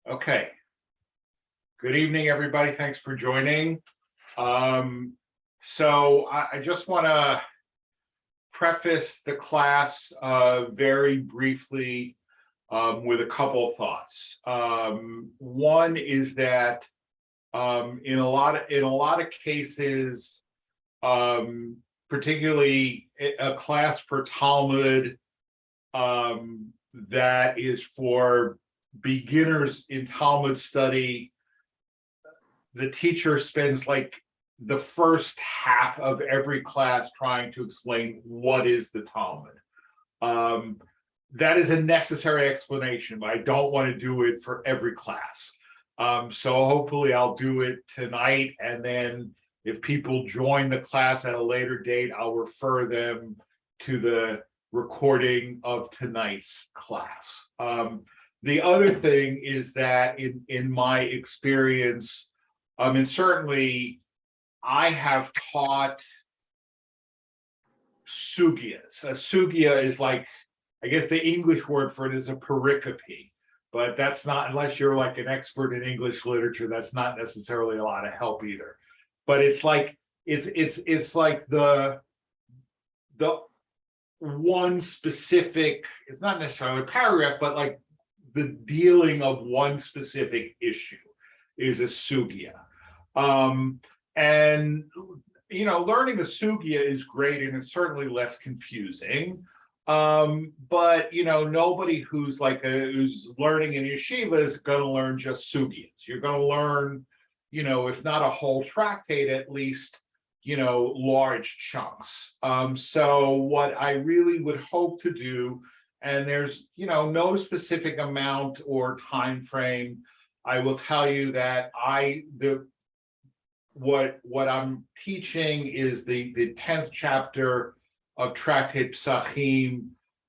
Okay. Good evening, everybody. Thanks for joining. So I just want to preface the class very briefly with a couple of thoughts. One is that in a lot of cases, particularly a class for Talmud that is for beginners in Talmud study, the teacher spends like the first half of every class trying to explain what is the Talmud. That is a necessary explanation, but I don't want to do it for every class. So hopefully I'll do it tonight, and then if people join the class at a later date, I'll refer them to the recording of tonight's class. The other thing is that in my experience, and certainly I have taught sugyas. A sugya is like, I guess the English word for it is a pericope, but that's not, unless you're like an expert in English literature, that's not necessarily a lot of help either. But it's like it's like the one specific, it's not necessarily a paragraph, but like the dealing of one specific issue is a sugya. And learning a sugya is great, and it's certainly less confusing. But nobody who's learning in yeshiva is going to learn just sugyas. You're going to learn, if not a whole tractate, at least large chunks. So what I really would hope to do, and there's no specific amount or time frame, I will tell you that what I'm teaching is the 10th chapter of Tractate Pesachim.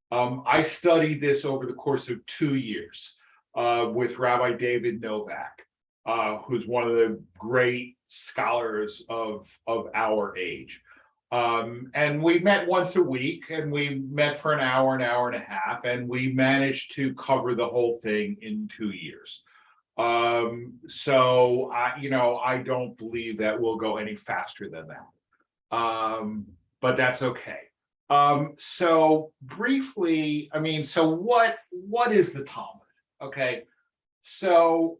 I studied this over the course of 2 years with Rabbi David Novak, who's one of the great scholars of our age. And we met once a week, and we met for an hour and a half, and we managed to cover the whole thing in 2 years. So I don't believe that we'll go any faster than that. But that's okay. So briefly, so what is the Talmud? Okay. So,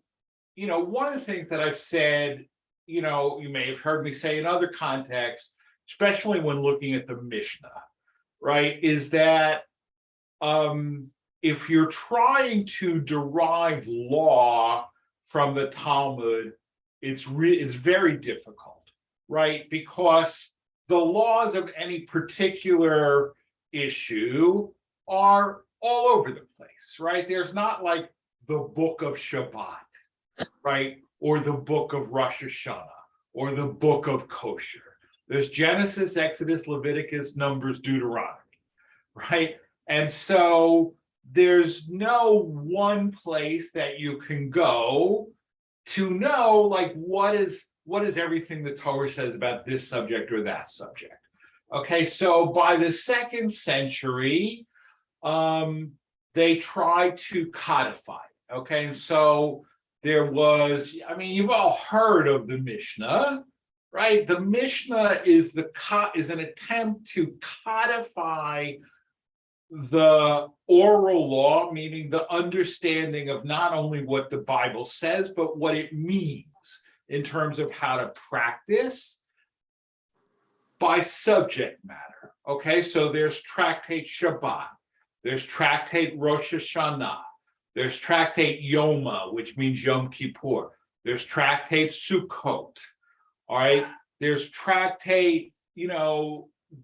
one of the things that I've said, you may have heard me say in other contexts, especially when looking at the Mishnah, right, is that if you're trying to derive law from the Talmud, it's very difficult, right? Because the laws of any particular issue are all over the place, right? There's not like the book of Shabbat, right? Or the book of Rosh Hashanah, or the book of Kosher. There's Genesis, Exodus, Leviticus, Numbers, Deuteronomy, right? And so there's no one place that you can go to know, like, what is everything the Torah says about this subject or that subject. Okay, so by the 2nd century, they tried to codify. Okay, and so there was, you've all heard of the Mishnah, right? The Mishnah is an attempt to codify the oral law, meaning the understanding of not only what the Bible says, but what it means in terms of how to practice by subject matter. Okay, so there's Tractate Shabbat, there's Tractate Rosh Hashanah, there's Tractate Yoma, which means Yom Kippur, there's Tractate Sukkot, all right, there's Tractate,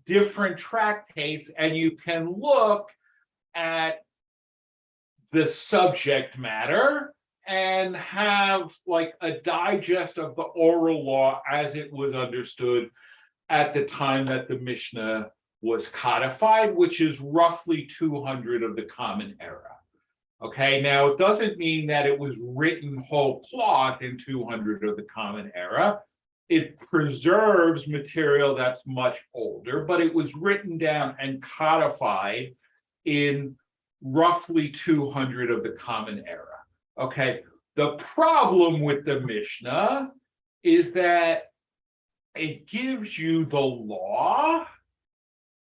different tractates, and you can look at the subject matter and have like a digest of the oral law as it was understood at the time that the Mishnah was codified, which is roughly 200 of the Common Era. Okay, now it doesn't mean that it was written whole cloth in 200 of the Common Era. It preserves material that's much older, but it was written down and codified in roughly 200 of the Common Era. Okay, The problem with the Mishnah is that it gives you the law.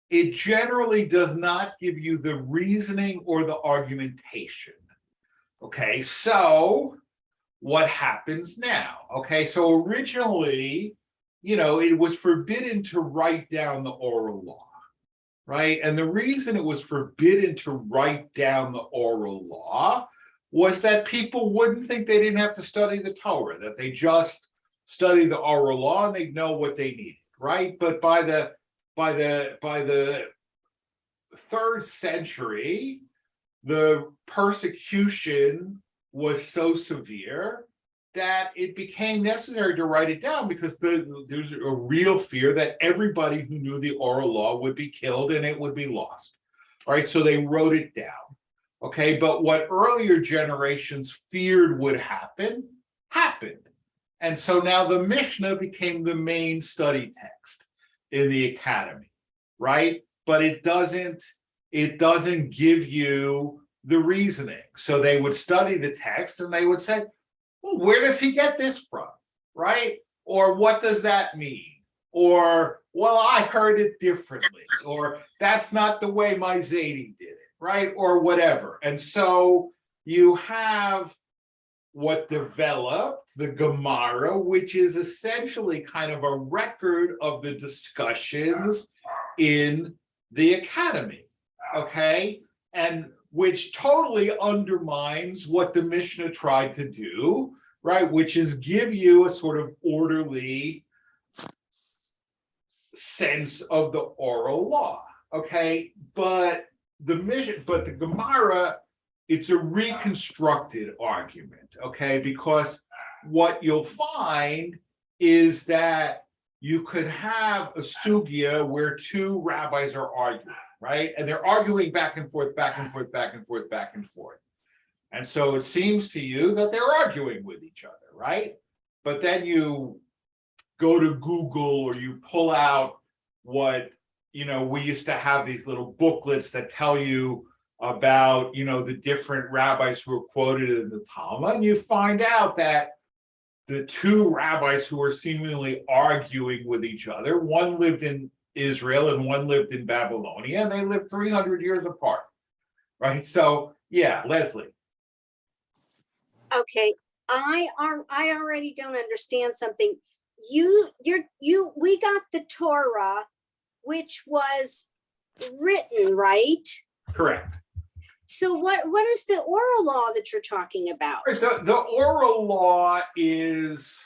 It generally does not give you the reasoning or the argumentation. Okay, so what happens now? Okay, so originally, it was forbidden to write down the oral law, right? And the reason it was forbidden to write down the oral law was that people wouldn't think they didn't have to study the Torah, that they just study the oral law and they'd know what they needed, right? But by the 3rd century, the persecution was so severe that it became necessary to write it down, because there's a real fear that everybody who knew the oral law would be killed and it would be lost, right? So they wrote it down. Okay, but what earlier generations feared would happen, happened. And so now the Mishnah became the main study text in the academy, right? But it doesn't give you the reasoning. So they would study the text and they would say, well, where does he get this from, right? Or what does that mean? Or, well, I heard it differently. Or that's not the way my Zaidi did it, right? Or whatever. And so you have what developed, the Gemara, which is essentially kind of a record of the discussions in the academy, okay? And which totally undermines what the Mishnah tried to do, right? Which is give you a sort of orderly sense of the oral law, okay? But the Gemara, it's a reconstructed argument, okay? Because what you'll find is that you could have a sugya where 2 rabbis are arguing, right? And they're arguing back and forth, back and forth, back and forth, back and forth. And so it seems to you that they're arguing with each other, right? But then you go to Google or you pull out what, we used to have these little booklets that tell you about, the different rabbis who are quoted in the Talmud, and you find out that the 2 rabbis who are seemingly arguing with each other, one lived in Israel and one lived in Babylonia, and they lived 300 years apart, right? So, yeah, Leslie. Okay, I already don't understand something. We got the Torah, which was written, right? Correct. So what is the oral law that you're talking about? The oral law is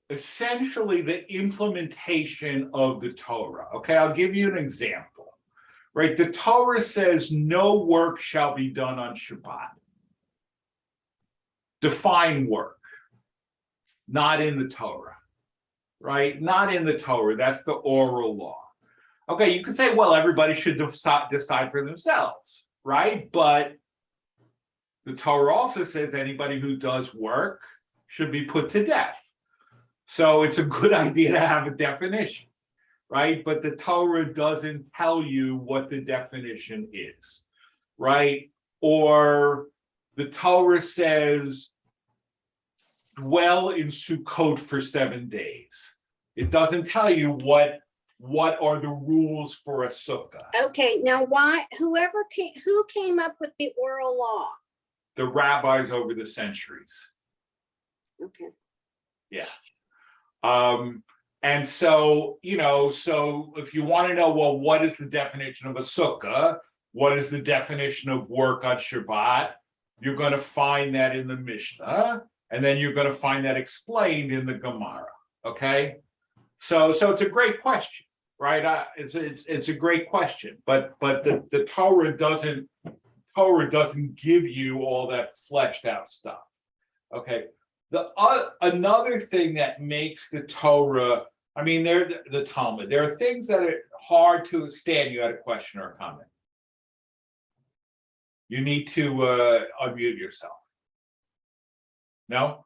essentially the implementation of the Torah. Okay, I'll give you an example. Right, the Torah says no work shall be done on Shabbat. Define work. Not in the Torah. Right, not in the Torah. That's the oral law. Okay, you could say, well, everybody should decide for themselves, right? But the Torah also says anybody who does work should be put to death. So it's a good idea to have a definition, right? But the Torah doesn't tell you what the definition is, right? Or the Torah says, dwell in Sukkot for 7 days. It doesn't tell you what are the rules for a sukkah. Okay, now who came up with the oral law? The rabbis over the centuries. Okay. Yeah. And so, so if you want to know, well, what is the definition of a sukkah? What is the definition of work on Shabbat? You're going to find that in the Mishnah, and then you're going to find that explained in the Gemara. Okay. So it's a great question, right? It's a great question, but the Torah doesn't give you all that fleshed out stuff. Okay. Another thing that makes the Torah, the Talmud, there are things that are hard to stand. You had a question or a comment. You need to unmute yourself. No?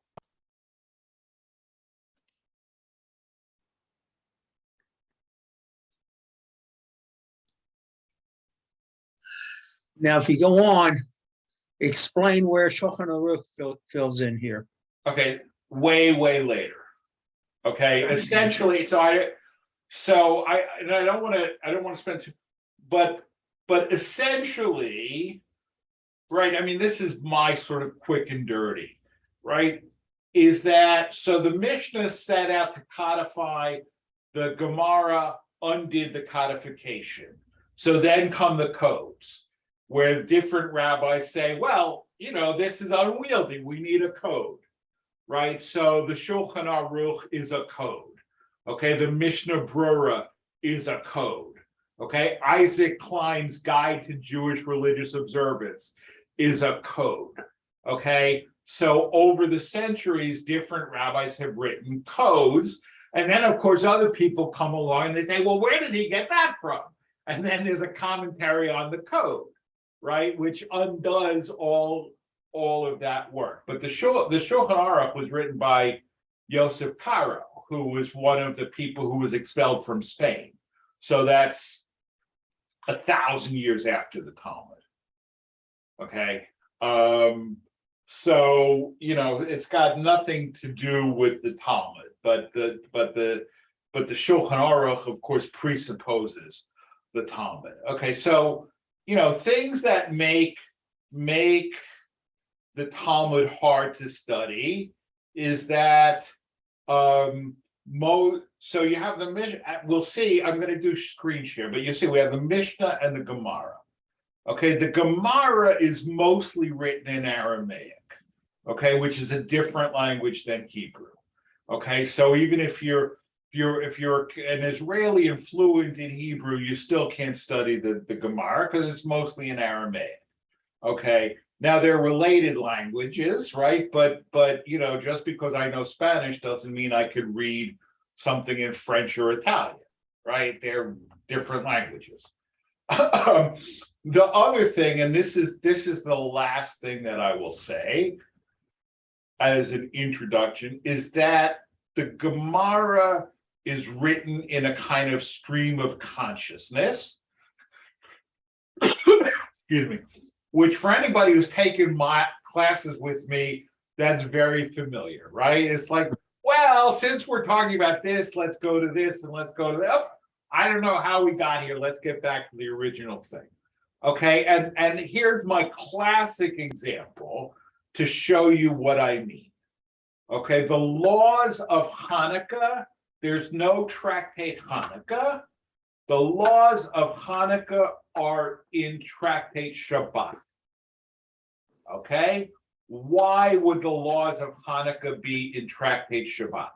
Now, if you go on, Explain where Shulchan Aruch fills in here. Okay, way later. Okay, essentially, I don't want to spend too, but essentially, right? I mean, this is my sort of quick and dirty, right? Is that so? The Mishnah set out to codify, the Gemara undid the codification. So then come the codes, where different rabbis say, well, this is unwieldy. We need a code, right? So the Shulchan Aruch is a code. Okay, the Mishnah Brura is a code. Okay, Isaac Klein's Guide to Jewish Religious Observance is a code. Okay, so over the centuries, different rabbis have written codes. And then, of course, other people come along and they say, well, where did he get that from? And then there's a commentary on the code, right, which undoes all of that work. But the Shulchan Aruch was written by Yosef Karo, who was one of the people who was expelled from Spain. So that's 1,000 years after the Talmud. Okay. So it's got nothing to do with the Talmud, but the Shulchan Aruch, of course, presupposes the Talmud. Okay, so things that make the Talmud hard to study is that so you have the Mishnah. We'll see. I'm going to do screen share, but you see we have the Mishnah and the Gemara. Okay, the Gemara is mostly written in Aramaic. Okay, which is a different language than Hebrew. Okay, so even if you're an Israeli and fluent in Hebrew, you still can't study the Gemara because it's mostly in Aramaic. Okay, now they're related languages, right? But just because I know Spanish doesn't mean I could read something in French or Italian, right? They're different languages. The other thing, and this is the last thing that I will say as an introduction, is that the Gemara is written in a kind of stream of consciousness, excuse me, which for anybody who's taken my classes with me, that's very familiar, right? It's like, well, since we're talking about this, let's go to this and let's go to that. Oh, I don't know how we got here. Let's get back to the original thing. Okay, and here's my classic example to show you what I mean. Okay, the laws of Hanukkah, there's no tractate Hanukkah. The laws of Hanukkah are in tractate Shabbat. Okay, why would the laws of Hanukkah be in tractate Shabbat?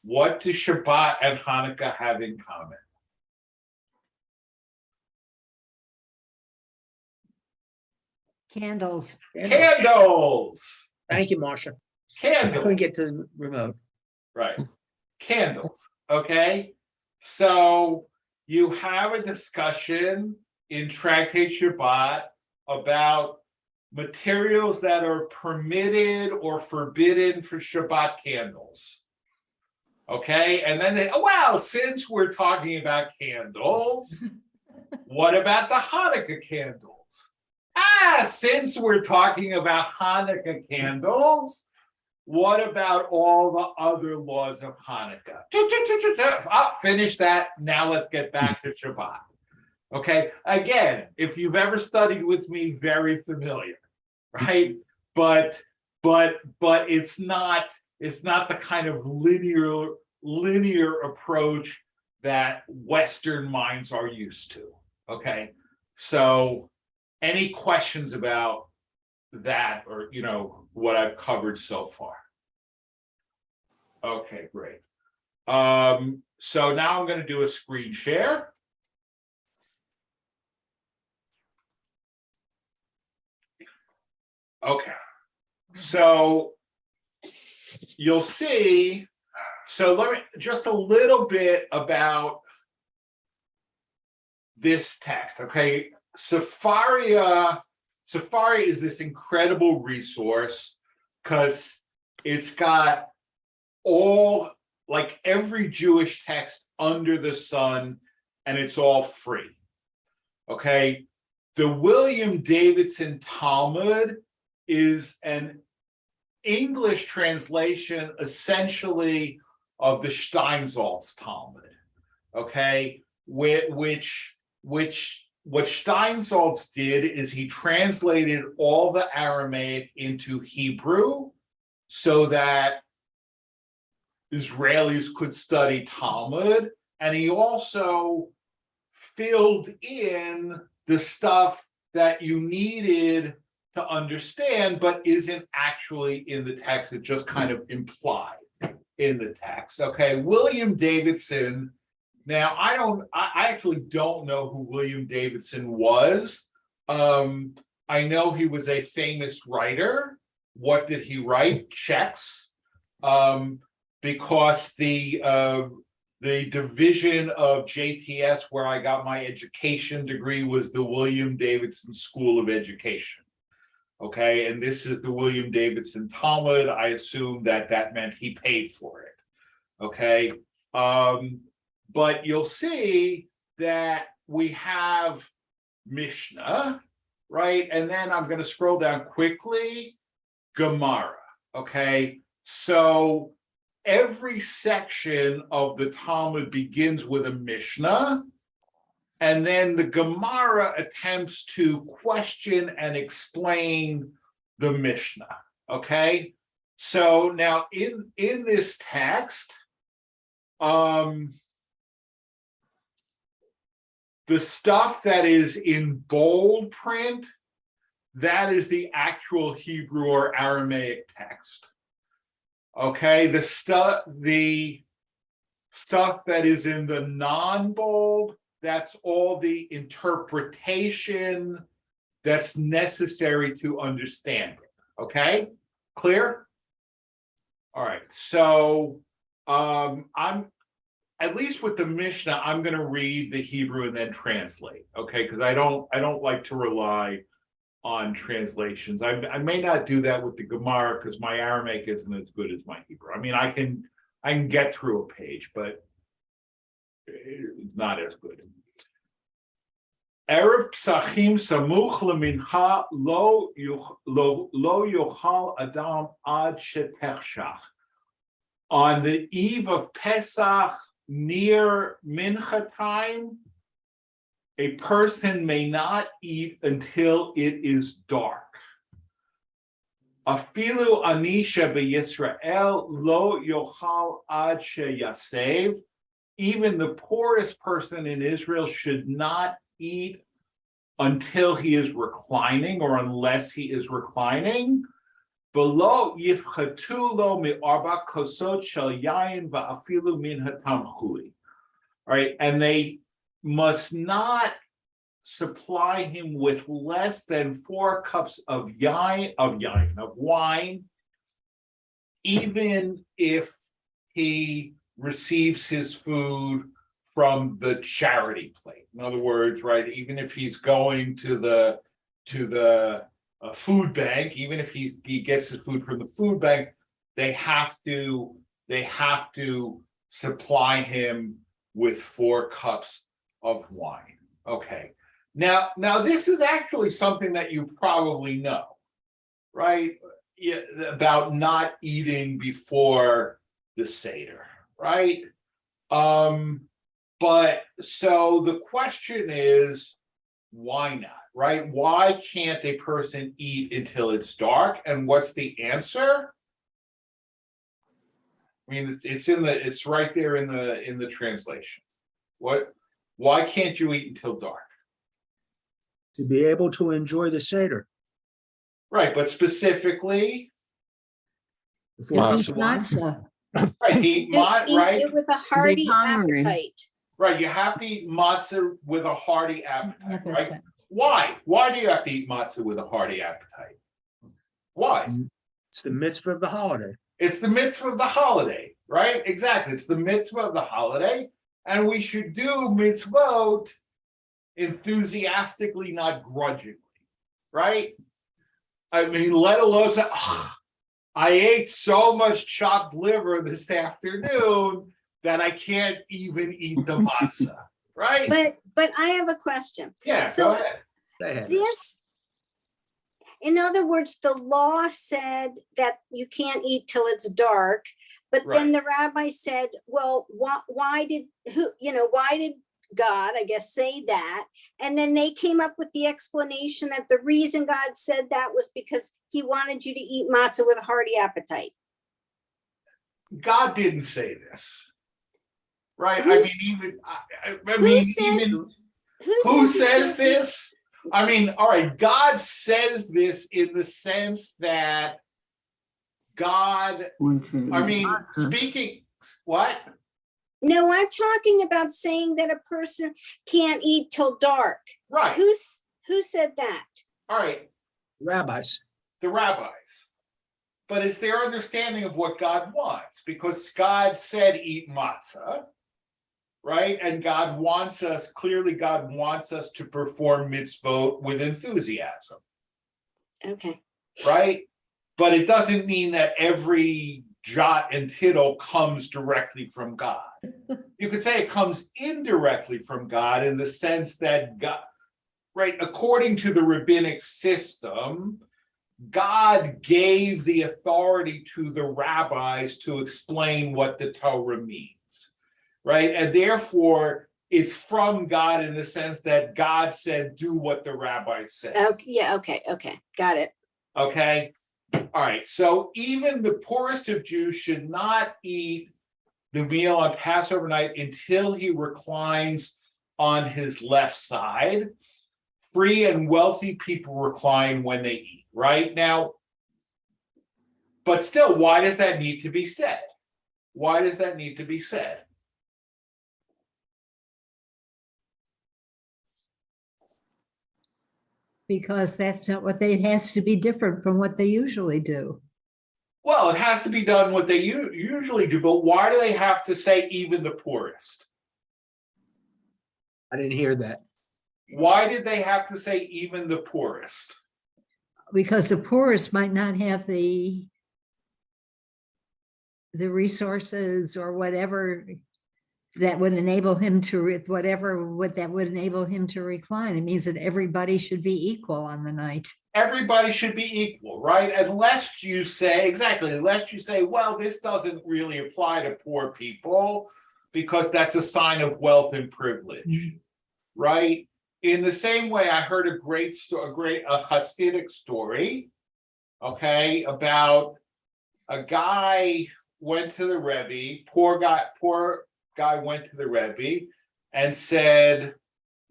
What do Shabbat and Hanukkah have in common? Candles. Candles. Thank you, Marsha. I Candles. couldn't get to the remote. Right. Candles. Okay. So you have a discussion in Tractate Shabbat about materials that are permitted or forbidden for Shabbat candles. Okay. And then well, since we're talking about candles, what about the Hanukkah candles? Since we're talking about Hanukkah candles, what about all the other laws of Hanukkah? Finish that. Now let's get back to Shabbat. Okay. Again, if you've ever studied with me, very familiar, right? But it's not the kind of linear approach that Western minds are used to. Okay. So any questions about that or what I've covered so far? Okay, great. So now I'm going to do a screen share. Okay. So you'll see, so let me just a little bit about this text. Okay. Sefaria is this incredible resource because it's got like every Jewish text under the sun, and it's all free. Okay. The William Davidson Talmud is an English translation essentially of the Steinsaltz Talmud, okay, which what Steinsaltz did is he translated all the Aramaic into Hebrew so that Israelis could study Talmud, and he also filled in the stuff that you needed to understand, but isn't actually in the text. It just kind of implied in the text. Okay, William Davidson. Now, I actually don't know who William Davidson was. I know he was a famous writer. What did he write? Checks. Because the division of JTS where I got my education degree was the William Davidson School of Education. Okay, and this is the William Davidson Talmud. I assume that meant he paid for it. Okay, but you'll see that we have Mishnah, right? And then I'm going to scroll down quickly, Gemara. Okay, so every section of the Talmud begins with a Mishnah, and then the Gemara attempts to question and explain the Mishnah. Okay, so now in this text, the stuff that is in bold print, that is the actual Hebrew or Aramaic text. Okay, the stuff that is in the non-bold, that's all the interpretation that's necessary to understand it. Okay, clear? All right, so I'm at least with the Mishnah, I'm going to read the Hebrew and then translate. Okay, because I don't like to rely on translations. I may not do that with the Gemara because my Aramaic isn't as good as my Hebrew. I mean, I can get through a page, but it's not as good. Arvei P'sachim samuch lemincha lo yochal adam ad shetechshach. On the eve of Pesach, near mincha time, a person may not eat until it is dark. Afilu anisha b'Yisrael lo yochal ad sheyasev. Even the poorest person in Israel should not eat until he is reclining or unless he is reclining. Below yifchatu lo mi'arba kosot shel yayin va'afilu min hatamchui. All right, and they must not supply him with less than 4 cups of wine, even if he receives his food from the charity plate. In other words, right, even if he's going to the food bank, even if he gets his food from the food bank, they have to supply him with 4 cups of wine. Okay. Now this is actually something that you probably know, right? About not eating before the Seder, right? But so the question is, why not, right? Why can't a person eat until it's dark? And what's the answer? I mean, it's right there in the translation. Why can't you eat until dark? To be able to enjoy the Seder. Right, but specifically, Matzah. right, to eat right? It with a hearty hungry. appetite. Right, you have to eat matzah with a hearty appetite, right? Why? Why do you have to eat matzah with a hearty appetite? Why? It's the mitzvah of the holiday. It's the mitzvah of the holiday, right? Exactly. It's the mitzvah of the holiday, and we should do mitzvot enthusiastically, not grudgingly, right? I mean, let alone say, I ate so much chopped liver this afternoon that I can't even eat the matzah, right? But I have a question. Yeah, So go ahead. Go ahead. This, in other words, the law said that you can't eat till it's dark, but then the rabbi said, well, why did God, I guess, say that? And then they came up with the explanation that the reason God said that was because he wanted you to eat matzah with a hearty appetite. God didn't say this, right? Who says this? I mean, all right, God says this in the sense that God, speaking, what? No, I'm talking about saying that a person can't eat till dark. Right. Who said that? All right. Rabbis. The rabbis. But it's their understanding of what God wants, because God said eat matzah, right? And God wants us to perform mitzvot with enthusiasm. Okay. Right? But it doesn't mean that every jot and tittle comes directly from God. You could say it comes indirectly from God in the sense that God, right, according to the rabbinic system, God gave the authority to the rabbis to explain what the Torah means, right? And therefore, it's from God in the sense that God said, do what the rabbi says. Okay, yeah, okay, got it. Okay, all right, so even the poorest of Jews should not eat the meal on Passover night until he reclines on his left side. Free and wealthy people recline when they eat, right? Now, but still, why does that need to be said? Why does that need to be said? Because that's not what it has to be different from what they usually do. Well, it has to be done what they usually do, but why do they have to say even the poorest? I didn't hear that. Why did they have to say even the poorest? Because the poorest might not have the resources or whatever that would enable him to enable him to recline. It means that everybody should be equal on the night. Everybody should be equal, right? Unless you say, well, this doesn't really apply to poor people because that's a sign of wealth and privilege, right? In the same way, I heard a Hasidic story, okay, about a guy went to the Rebbe, poor guy went to the Rebbe and said,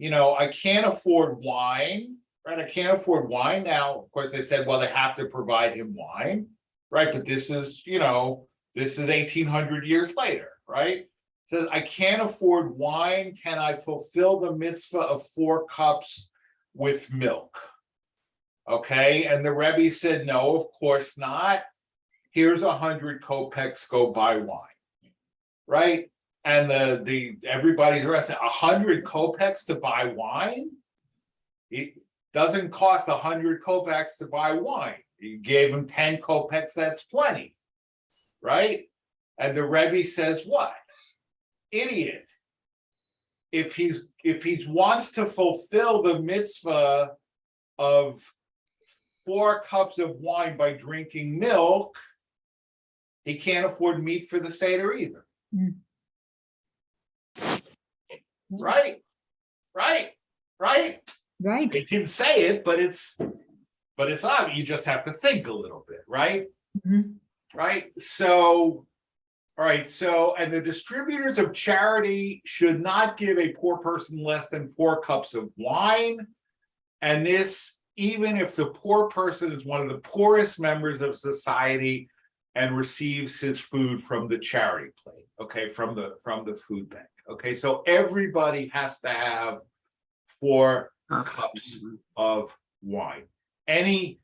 I can't afford wine, right? I can't afford wine. Now, of course, they said, well, they have to provide him wine, right? But this is 1,800 years later, right? Says, I can't afford wine. Can I fulfill the mitzvah of 4 cups with milk? Okay, and the Rebbe said, no, of course not. Here's 100 kopecks, go buy wine, right? And everybody's arrested. 100 kopecks to buy wine? It doesn't cost 100 kopecks to buy wine. You gave him 10 kopecks, that's plenty, right? And the Rebbe says, what? Idiot. If he wants to fulfill the mitzvah of 4 cups of wine by drinking milk, he can't afford meat for the Seder either. Right? They can say it, but it's obvious. You just have to think a little bit, right? Mhm. Right. So, all right. So, and the distributors of charity should not give a poor person less than 4 cups of wine. And this, even if the poor person is one of the poorest members of society and receives his food from the charity plate, okay, from the food bank. Okay, so everybody has to have 4 cups of wine. Any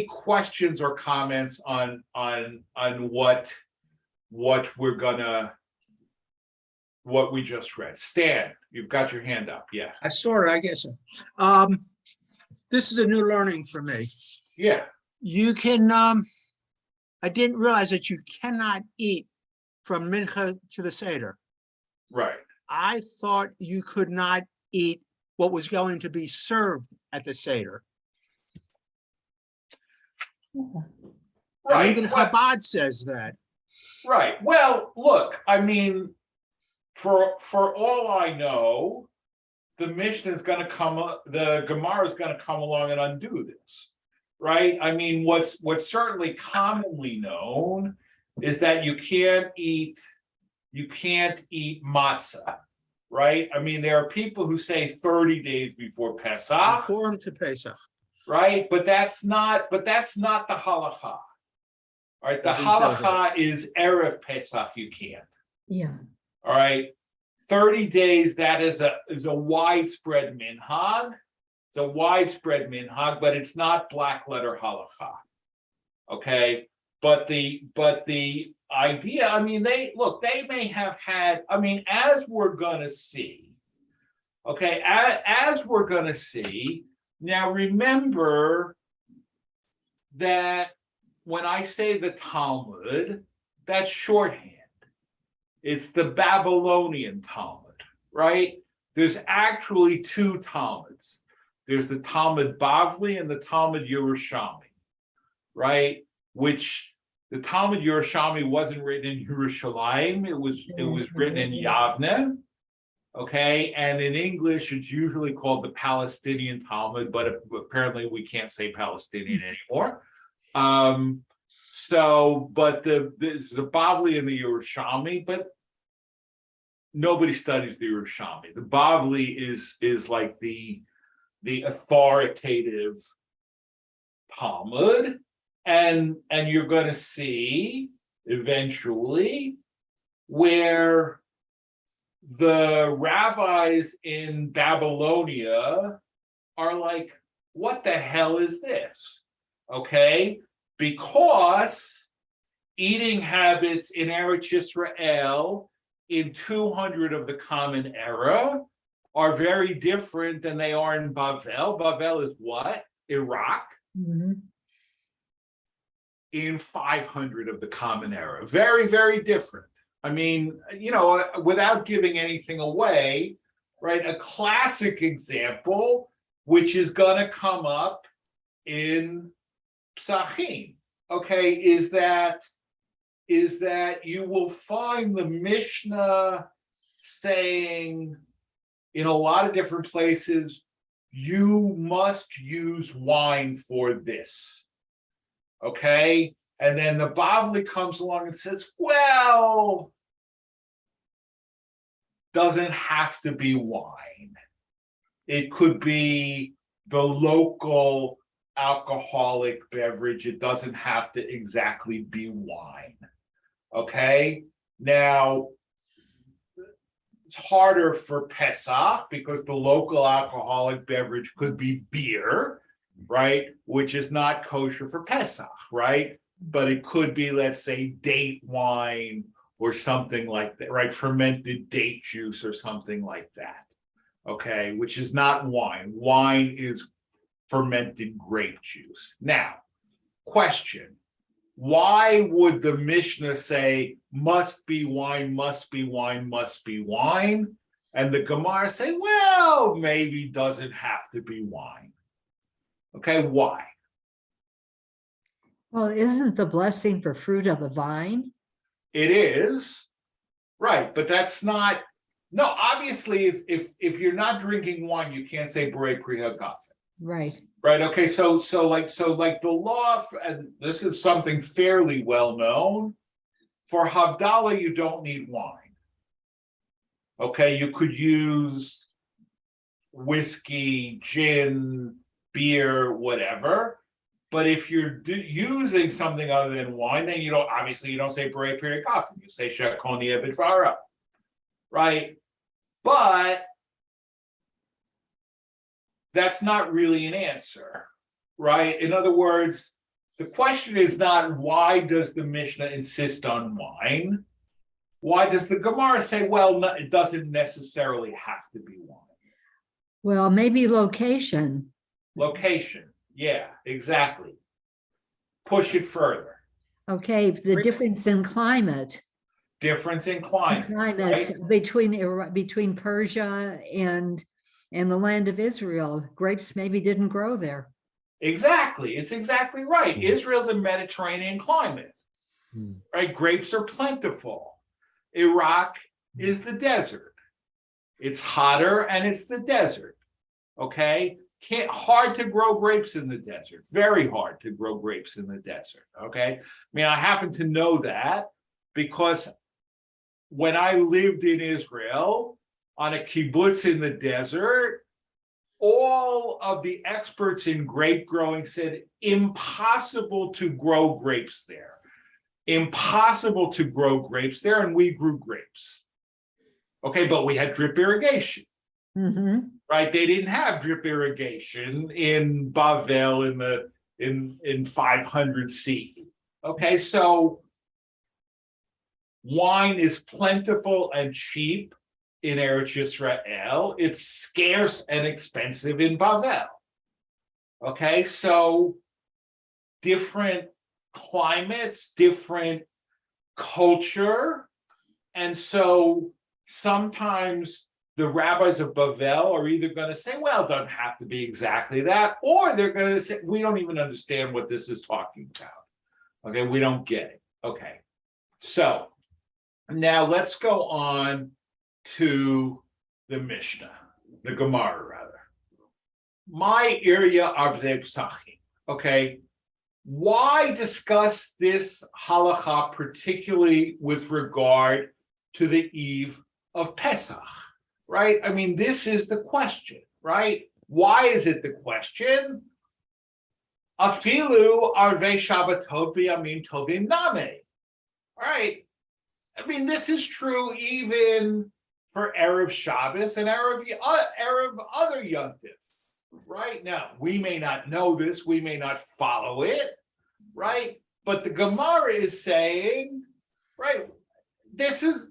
questions or comments on what we just read? Stan, you've got your hand up. Yeah. I saw it, I guess. This is a new learning for me. Yeah. You can, I didn't realize that you cannot eat from Mincha to the Seder. Right. I thought you could not eat what was going to be served at the Seder. And Right, even well- Chabad says that. Right. Well, look, I mean, for all I know, the Mishnah is going to the Gemara is going to come along and undo this, right? I mean, what's certainly commonly known is that you can't eat matzah, right? I mean, there are people who say 30 days before Pesach, Purim to Pesach. right? But that's not the halacha. All right, the Doesn't say that. halacha is Erev Pesach, you can't. Yeah. All right, 30 days, that is a widespread minhag. It's a widespread minhag, but it's not black letter halacha. Okay, but the idea, I mean, they may have had, I mean, as we're gonna see, okay, as we're gonna see, now remember that when I say the Talmud, that's shorthand. It's the Babylonian Talmud, right? There's actually two Talmuds. There's the Talmud Bavli and the Talmud Yerushalmi, right? Which the Talmud Yerushalmi wasn't written in Yerushalayim. It was written in Yavne, okay? And in English, it's usually called the Palestinian Talmud, but apparently we can't say Palestinian anymore. But the Bavli and the Yerushalmi, but nobody studies the Yerushalmi. The Bavli is like the authoritative Talmud, and you're going to see eventually where the rabbis in Babylonia are like, what the hell is this? Okay, because eating habits in Eretz Yisrael in 200 of the Common Era are very different than they are in Bavel. Bavel is what? Iraq. Mhm. In 500 of the Common Era. Very, very different. I mean, without giving anything away, right? A classic example, which is going to come up in Pesachim, okay, is that you will find the Mishnah saying in a lot of different places, you must use wine for this, okay? And then the Bavli comes along and says, well, doesn't have to be wine. It could be the local alcoholic beverage. It doesn't have to exactly be wine. Okay. Now, it's harder for Pesach because the local alcoholic beverage could be beer, right? Which is not kosher for Pesach, right? But it could be, let's say, date wine or something like that, right? Fermented date juice or something like that. Okay, which is not wine. Wine is fermented grape juice. Now, question, why would the Mishnah say must be wine, must be wine, must be wine? And the Gemara say, well, maybe doesn't have to be wine. Okay, why? Well, isn't the blessing for fruit of the vine? It is, right, but that's not, no, obviously, if you're not drinking wine, you can't say Borei Pri Hagafen. Right. Right. Okay. So like the law, and this is something fairly well known. For Havdalah, you don't need wine. Okay, you could use whiskey, gin, beer, whatever. But if you're using something other than wine, then you don't say Borei Pri Hagafen. You say Shekoni Ebed Vara. Right. But that's not really an answer, right? In other words, the question is not why does the Mishnah insist on wine? Why does the Gemara say, well, no, it doesn't necessarily have to be wine? Well, maybe location. Location, yeah, exactly. Push it further. Okay, the difference in climate. Difference in climate. Climate right? between Persia and in the land of Israel, grapes maybe didn't grow there. Exactly. It's exactly right. Israel's a Mediterranean climate, right? Grapes are plentiful. Iraq is the desert. It's hotter and it's the desert. Okay. Hard to grow grapes in the desert. Very hard to grow grapes in the desert. Okay. I mean, I happen to know that because when I lived in Israel on a kibbutz in the desert, all of the experts in grape growing said impossible to grow grapes there. Impossible to grow grapes there, and we grew grapes. Okay, but we had drip irrigation. Right? They didn't have drip irrigation in Bavel in 500 CE. Okay, so wine is plentiful and cheap in Eretz Yisrael. It's scarce and expensive in Bavel. Okay, so different climates, different culture. And so sometimes the rabbis of Bavel are either going to say, well, it doesn't have to be exactly that, or they're going to say, we don't even understand what this is talking about. Okay, we don't get it. Okay, so now let's go on to the Mishnah, the Gemara rather. My area Arvei P'sachim. Okay, why discuss this halacha particularly with regard to the eve of Pesach? Right? I mean, this is the question, right? Why is it the question? Afilu Arvei Shabbatot v'Yamim Tovim Name. Right? I mean, this is true even for Erev Shabbos and Erev other Yom Tov. Right? Now, we may not know this, we may not follow it, right? But the Gemara is saying, right, this is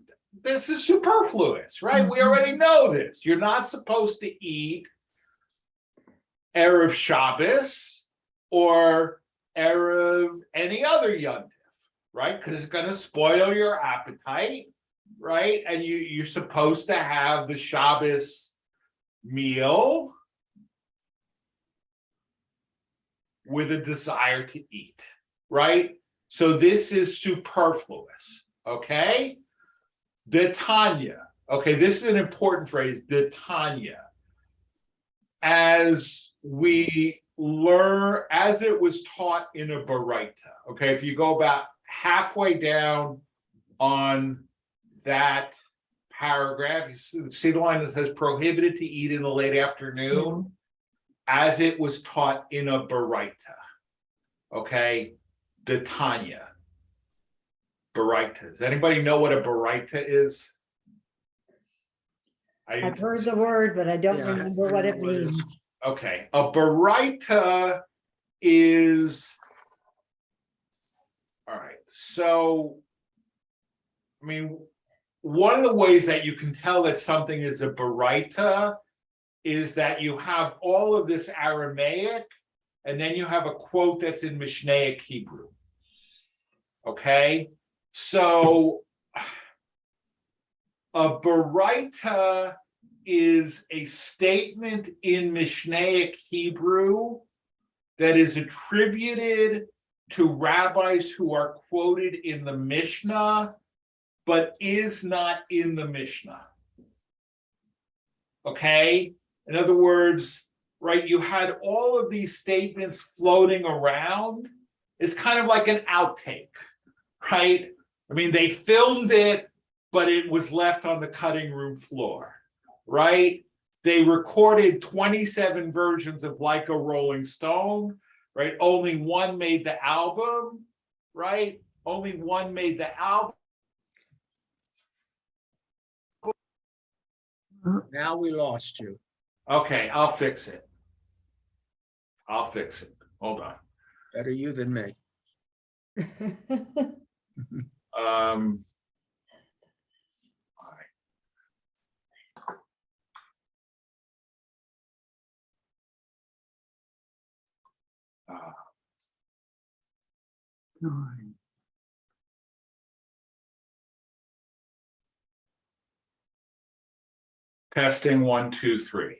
superfluous, right? We already know this. You're not supposed to eat Erev Shabbos or Erev any other Yom Tov, right? Because it's going to spoil your appetite, right? And you're supposed to have the Shabbos meal with a desire to eat, right? So this is superfluous, okay? The Tanya, okay, this is an important phrase, the Tanya. As we learn, as it was taught in a Baraita, okay, if you go about halfway down on that paragraph, you see the line that says prohibited to eat in the late afternoon, as it was taught in a Baraita, okay, the Tanya. Baraita. Does anybody know what a Baraita is? I've heard the word, but I don't Yeah, remember I what know it what it is. means. Okay, a Baraita is, all right, so, I mean, one of the ways that you can tell that something is a Baraita is that you have all of this Aramaic, and then you have a quote that's in Mishnaic Hebrew. Okay? So a Baraita is a statement in Mishnaic Hebrew that is attributed to rabbis who are quoted in the Mishnah, but is not in the Mishnah. Okay? In other words, right, you had all of these statements floating around. It's kind of like an outtake, right? I mean, they filmed it, but it was left on the cutting room floor, right? They recorded 27 versions of Like a Rolling Stone, right? Only one made the album, right? Only one made the album. Now we lost you. Okay, I'll fix it. I'll fix it. Hold on. Better you than me. All right. Testing 1, 2, 3.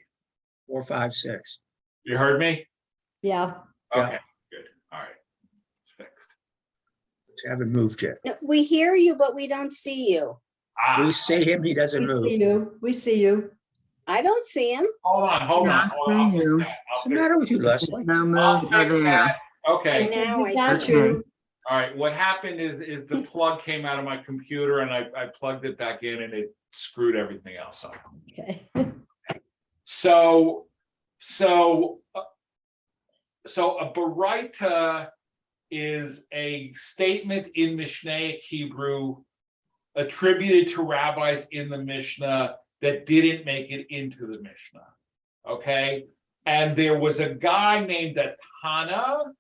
4, 5, 6. You heard me? Yeah. Yeah. Okay, good, all right. It's fixed. Haven't moved yet. No, we hear you, but we don't see you. We see him, he doesn't We move. see you. We see you. I don't see him. Hold on, hold Yeah, on. I Hold on, I'll see fix you. that. What's the matter with you, Leslie? No I'll move or fix there. that. Okay, And now I Got see. you. all right, what happened is the plug came out of my computer and I plugged it back in and it screwed everything else up. Okay. So a baraita is a statement in Mishnaic Hebrew attributed to rabbis in the Mishnah that didn't make it into the Mishnah. Okay, and there was a guy named Atana.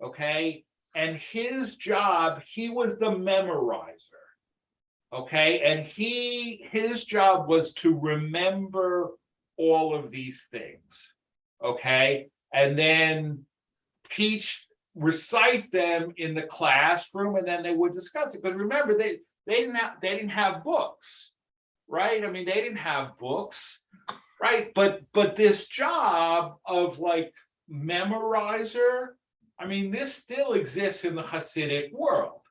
Okay, and his job, he was the memorizer. Okay, and his job was to remember all of these things. Okay, and then recite them in the classroom, and then they would discuss it. But remember, they didn't have books, right? I mean, they didn't have books, right? But this job of like memorizer, I mean, this still exists in the Hasidic world,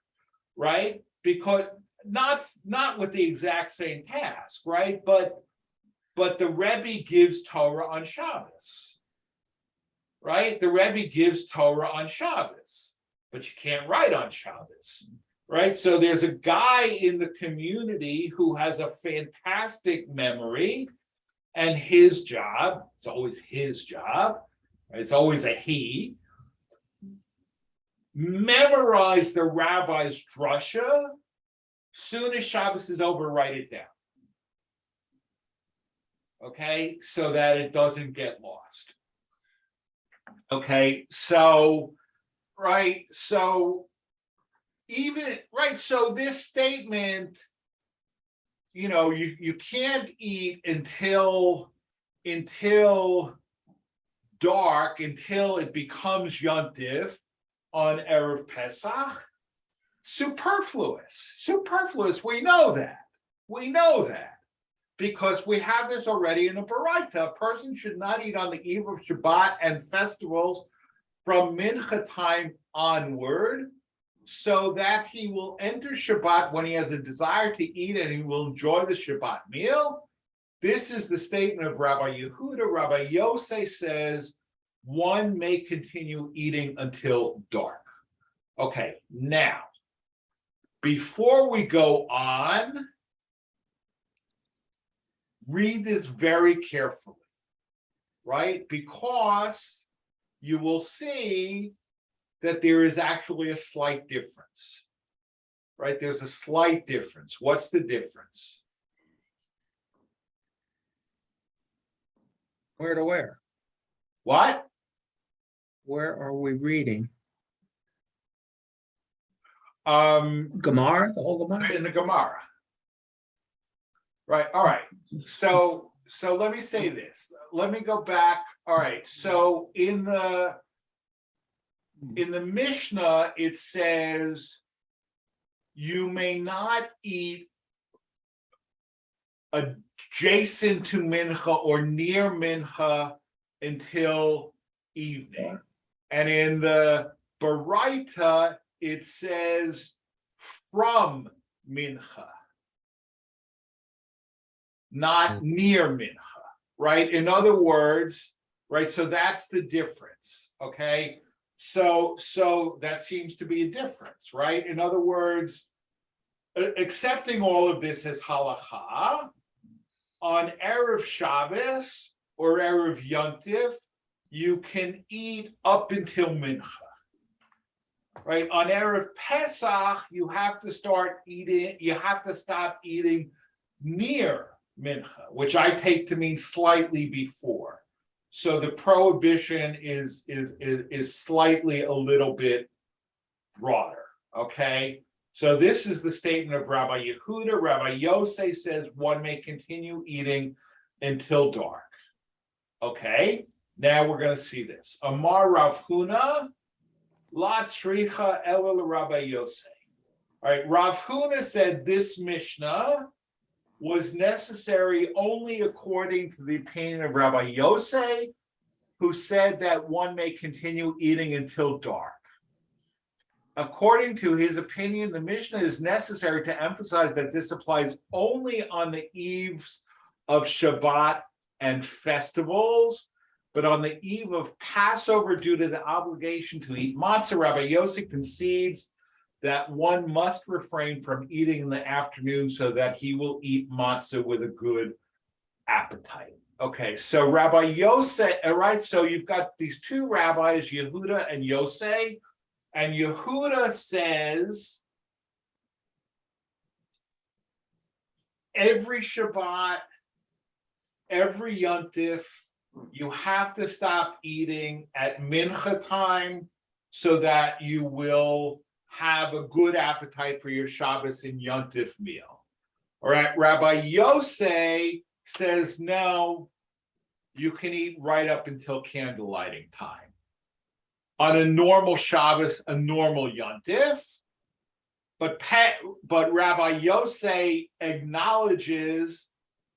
right? Because not with the exact same task, right? But the Rebbe gives Torah on Shabbos, right? The Rebbe gives Torah on Shabbos, but you can't write on Shabbos, right? So there's a guy in the community who has a fantastic memory, and his job, it's always his job, right? It's always a he, memorize the rabbi's drasha. Soon as Shabbos is over, write it down. Okay, so that it doesn't get lost. Okay, so this statement, you can't eat until dark, until it becomes Yontif on Erev Pesach. Superfluous, we know that. Because we have this already in the Baraita. A person should not eat on the eve of Shabbat and festivals from Mincha time onward, so that he will enter Shabbat when he has a desire to eat and he will enjoy the Shabbat meal. This is the statement of Rabbi Yehuda. Rabbi Yosei says one may continue eating until dark. Okay, now, before we go on, read this very carefully, right? Because you will see that there is actually a slight difference, right? There's a slight difference. What's the difference? Where to where? What? Where are we reading? Gemara, the whole Gemara? in the Gemara. Right, all right. So let me say this. Let me go back. All right, so in the Mishnah, it says you may not eat adjacent to Mincha or near Mincha until evening. And in the Baraita, it says from Mincha, not near Mincha, right? In other words, right, so that's the difference, okay? So that seems to be a difference, right? In other words, accepting all of this as halacha, on Erev Shabbos or Erev Yontif, you can eat up until Mincha. Right, on Erev Pesach, you have to stop eating near Mincha, which I take to mean slightly before. So the prohibition is slightly a little bit broader. Okay, so this is the statement of Rabbi Yehuda. Rabbi Yosei says one may continue eating until dark. Okay, now we're going to see this. Amar Rav Huna, Lat Sricha Elul Rabbi Yosei. All right, Rav Huna said this Mishnah was necessary only according to the opinion of Rabbi Yosei, who said that one may continue eating until dark. According to his opinion, the Mishnah is necessary to emphasize that this applies only on the eves of Shabbat and festivals, but on the eve of Passover, due to the obligation to eat matzah, Rabbi Yossi concedes that one must refrain from eating in the afternoon so that he will eat matzah with a good appetite. Okay, so Rabbi Yosei, right? So you've got these two rabbis, Yehuda and Yosei, and Yehuda says every Shabbat, every Yontif, you have to stop eating at mincha time so that you will have a good appetite for your Shabbos and Yontif meal. All right, Rabbi Yosei says, no, you can eat right up until candle lighting time. On a normal Shabbos, a normal Yontif, but Rabbi Yosei acknowledges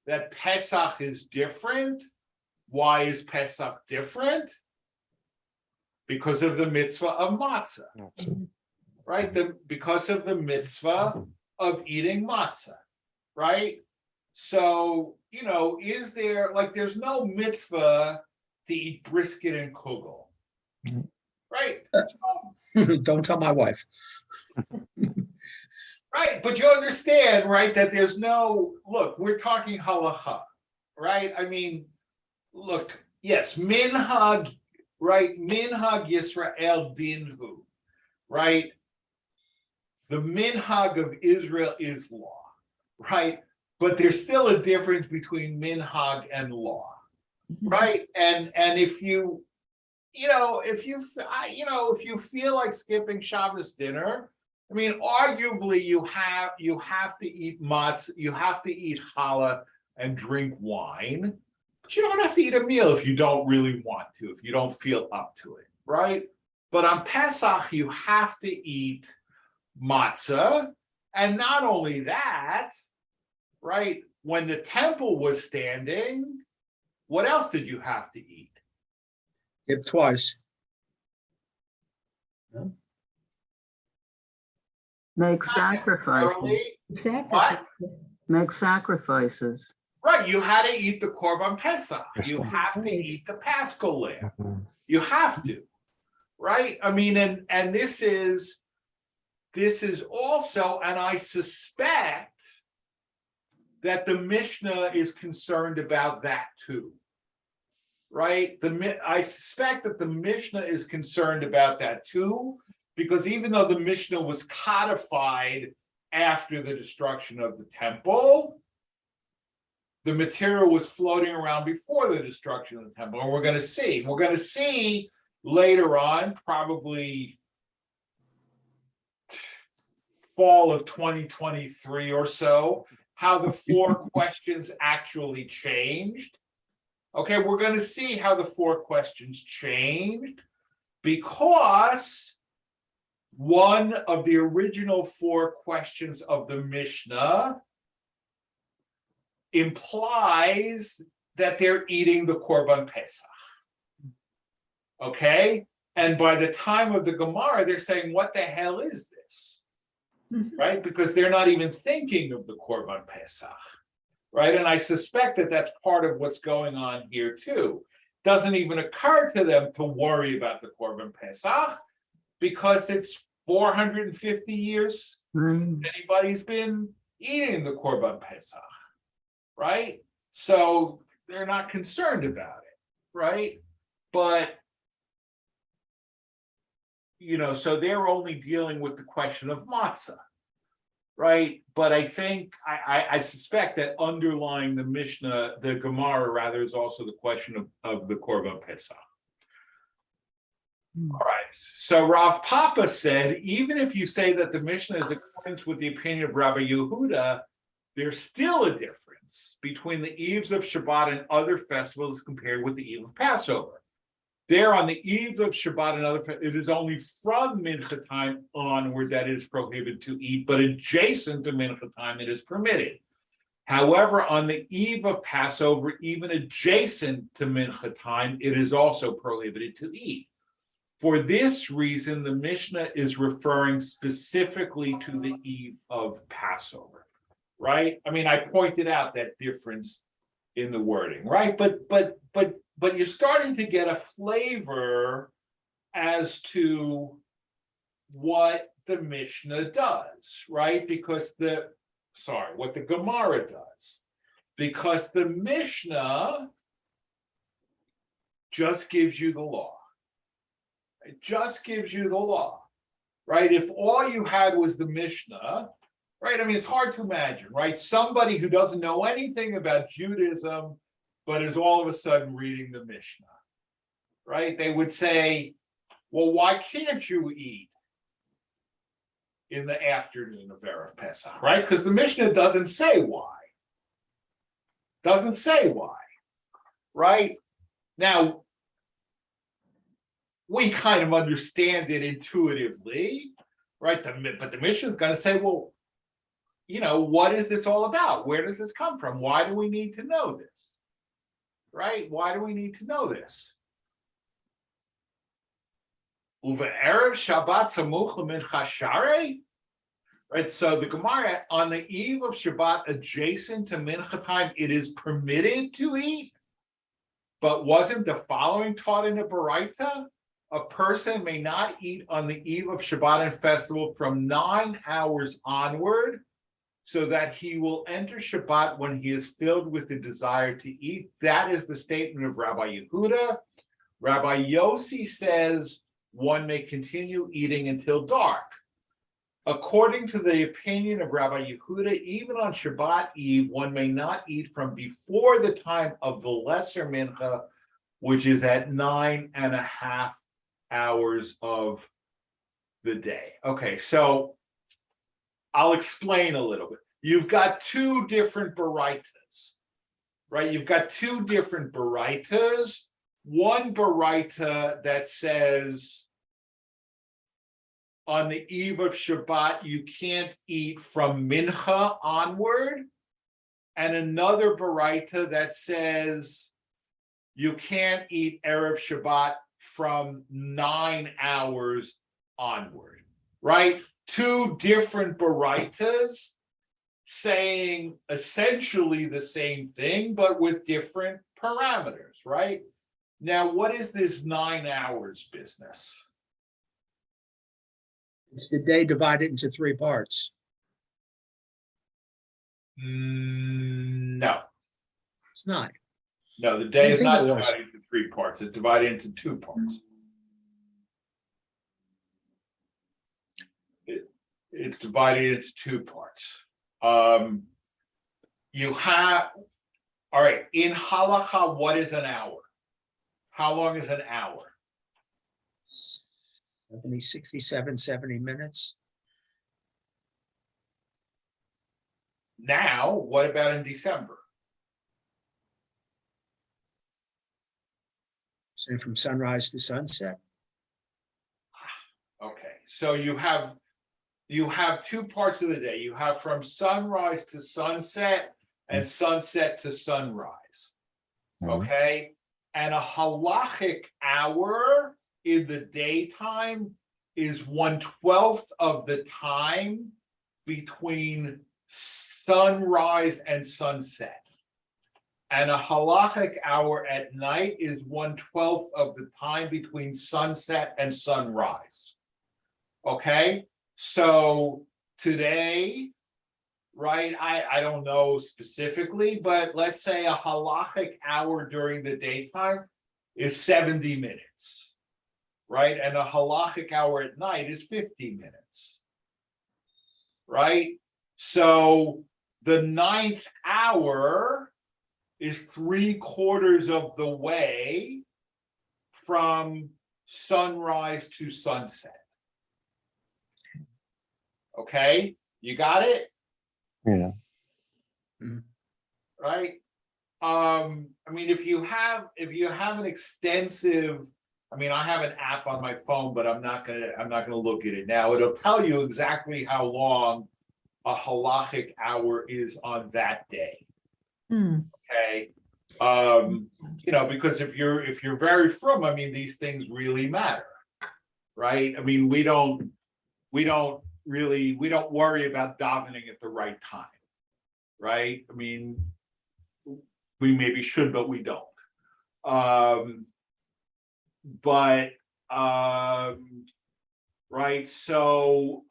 that Pesach is different. Why is Pesach different? Because of the mitzvah of matzah, right? Because of the mitzvah of eating matzah, right? So, is there, there's no mitzvah to eat brisket and kugel, right? Don't tell my wife. Right, but you understand, right, that there's no, look, we're talking halacha, right? I mean, look, yes, minhag, right? Minhag Yisrael dinhu, right? The minhag of Israel is law, right? But there's still a difference between minhag and law, right? And if you, if you feel like skipping Shabbos dinner, I mean, arguably you have to eat matzah, you have to eat challah and drink wine, but you don't have to eat a meal if you don't really want to, if you don't feel up to it, right? But on Pesach, you have to eat matzah, and not only that, right? When the temple was standing, what else did you have to eat? It twice. No? Make Not sacrifices. necessarily. What? Make sacrifices. Right, you had to eat the Korban Pesach. You have to eat the Paschal lamb. You have to, right? I mean, and this is also, and I suspect that the Mishnah is concerned about that too, right? I suspect that the Mishnah is concerned about that too, because even though the Mishnah was codified after the destruction of the temple, the material was floating around before the destruction of the temple. And we're going to see later on, probably fall of 2023 or so, how the four questions actually changed. Okay, we're going to see how the four questions changed, because one of the original four questions of the Mishnah implies that they're eating the Korban Pesach. Okay? And by the time of the Gemara, they're saying, what the hell is this? Right? Because they're not even thinking of the Korban Pesach. Right? And I suspect that that's part of what's going on here too. Doesn't even occur to them to worry about the Korban Pesach, because it's 450 years since anybody's been eating the Korban Pesach, right? So they're not concerned about it, right? But, so they're only dealing with the question of matzah, right? But I think, I suspect that underlying the Mishnah, the Gemara rather, is also the question of the Korban Pesach. All right, so Rav Papa said, even if you say that the Mishnah is according with the opinion of Rabbi Yehuda, there's still a difference between the eves of Shabbat and other festivals compared with the eve of Passover. There, on the eve of Shabbat and other festivals, it is only from mincha time onward that it is prohibited to eat, but adjacent to mincha time it is permitted. However, on the eve of Passover, even adjacent to Mincha time, it is also prohibited to eat. For this reason, the Mishnah is referring specifically to the eve of Passover, right? I mean, I pointed out that difference in the wording, right? But you're starting to get a flavor as to what the Mishnah does, right? Because what the Gemara does, because the Mishnah just gives you the law. It just gives you the law, right? If all you had was the Mishnah, right? I mean, it's hard to imagine, right? Somebody who doesn't know anything about Judaism, but is all of a sudden reading the Mishnah, right? They would say, well, why can't you eat in the afternoon of Arvei Pesach, right? Because the Mishnah doesn't say why. Doesn't say why, right? Now, we kind of understand it intuitively, right? But the Mishnah is going to say, well, what is this all about? Where does this come from? Why do we need to know this? Right? Why do we need to know this? Uva Erev Shabbat Samuch L'Mincha Sharei. Right, so the Gemara, on the eve of Shabbat adjacent to Mincha time, it is permitted to eat, but wasn't the following taught in the Baraita? A person may not eat on the eve of Shabbat and festival from 9 hours onward, so that he will enter Shabbat when he is filled with the desire to eat. That is the statement of Rabbi Yehuda. Rabbi Yossi says one may continue eating until dark. According to the opinion of Rabbi Yehuda, even on Shabbat Eve, one may not eat from before the time of the lesser mincha, which is at 9.5 hours of the day. Okay, so I'll explain a little bit. You've got two different baraitas, right? You've got two different baraitas. One baraita that says on the eve of Shabbat, you can't eat from mincha onward. And another baraita that says you can't eat Erev Shabbat from 9 hours onward, right? Two different baraitas saying essentially the same thing, but with different parameters, right? Now, what is this 9 hours business? It's the day divided into 3 parts. No. It's not. No, the day I is think not it was. divided into 3 parts. It's divided into 2 parts. It's divided into 2 parts. You have, all right, in halakha, what is an hour? How long is an hour? 67, 70 minutes. Now, what about in December? So from sunrise to sunset. Okay, so you have 2 parts of the day. You have from sunrise to sunset and sunset to sunrise. Okay, and a halachic hour in the daytime is 1/12 of the time between sunrise and sunset. And a halachic hour at night is 1/12 of the time between sunset and sunrise. Okay, so today, right, I don't know specifically, but let's say a halachic hour during the daytime is 70 minutes, right? And a halachic hour at night is 50 minutes, right? So the 9th hour is 3/4 of the way from sunrise to sunset. Okay, you got it? Yeah. Right? I mean, if you have an extensive, I mean, I have an app on my phone, but I'm not gonna look at it now. It'll tell you exactly how long a halachic hour is on that day. Hmm. Okay. Because if you're very frum, I mean, these things really matter, right? I mean, we don't worry about davening at the right time, right? I mean, we maybe should, but we don't. Right, so